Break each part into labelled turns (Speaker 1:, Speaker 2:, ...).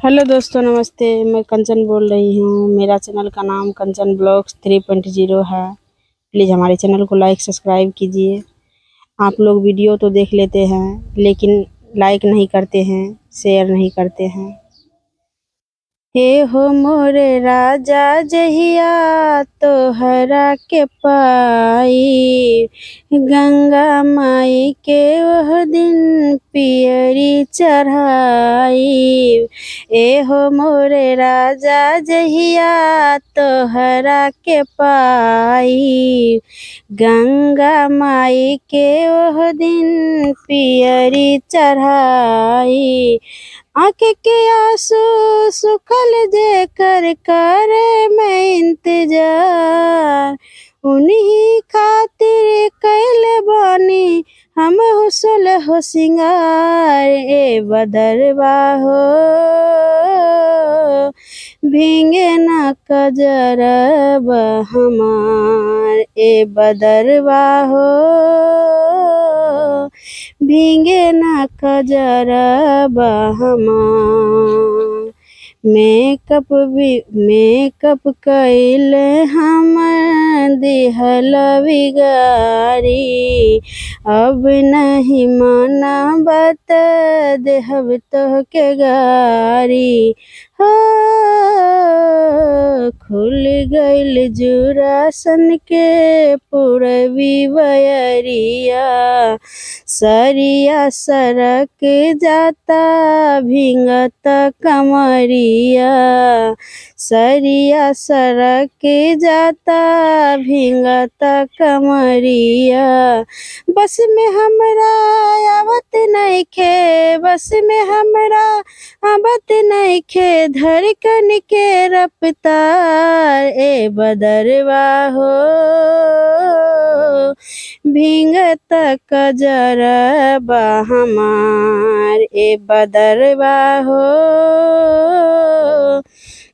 Speaker 1: Hello दोस्तों, नमस्ते। मैं कंचन बोल रही हूँ। मेरा चैनल का नाम कंचन ब्लॉग्स 3.0 है। प्लीज़ हमारे चैनल को लाइक सब्सक्राइब कीजिए। आप लोग वीडियो तो देख लेते हैं लेकिन लाइक नहीं करते हैं, शेयर नहीं करते हैं। हे हो मोरे राजा जहिया तोहरा के पाई, गंगा माई के वह दिन पियरी चढ़ाई। ए हो मोरे राजा जहिया तोहरा के पाई, गंगा माई के वह दिन पियरी चढ़ाई। आँख के आंसू सुखल जे कर मैं इंतजार, उन्हीं खातिर कैले बानी हम हुसल हो सिंगार। ए बदरवा हो भींगे ना कजरब हमार, ए बदरवा हो भींगे ना कजरब हमार। मेकअप कैल हम दिहल बिगारी, अब नहीं माना बत देहब तोहके गारी। हो खुल गइल जुरासन के पूरबी बयरिया, सरिया सरक जाता भींगत कमरिया, सरिया सरक जाता भींगत कमरिया। बस में हमरा आवत नइखे, बस में हमरा आवत नइखे धड़कन के रफ्तार। ए बदरवा हो भींगत कजरबा हमार, ए बदरवा हो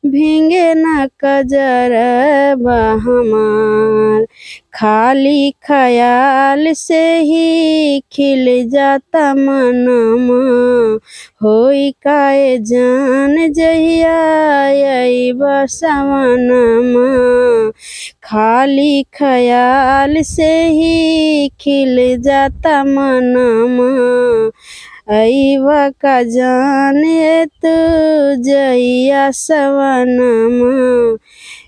Speaker 1: भींगे ना कजरबा हमार। खाली ख्याल से ही खिल जाता मनमा, होई काए जान जहिया अइबा सवनमा। खाली ख्याल से ही खिल जाता मनमा, अइबा का जाने तू जइया सवनमा।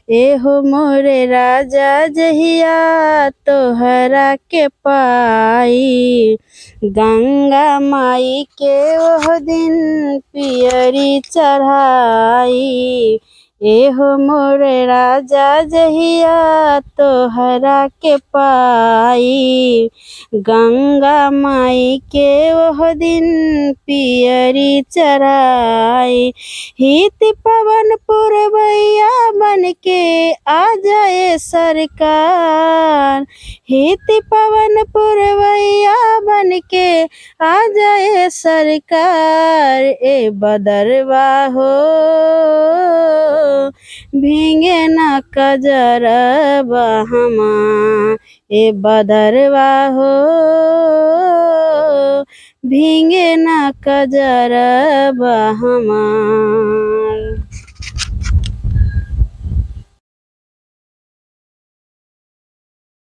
Speaker 1: ए हो मोरे राजा जहिया तोहरा के पाई, गंगा माई के ओह दिन पियरी चढ़ाई। ए हो मोरे राजा जहिया तोहरा के पाई, गंगा माई के ओह दिन पियरी चढ़ाई। हित पवन पुरवैया बन के आ जाए सरकार, हित पवन पुरवैया बन के आ जाए सरकार। ए बदरवा हो भींगे ना कजरबा हमार, ए बदरवा हो भींगे ना कजरबा हमार।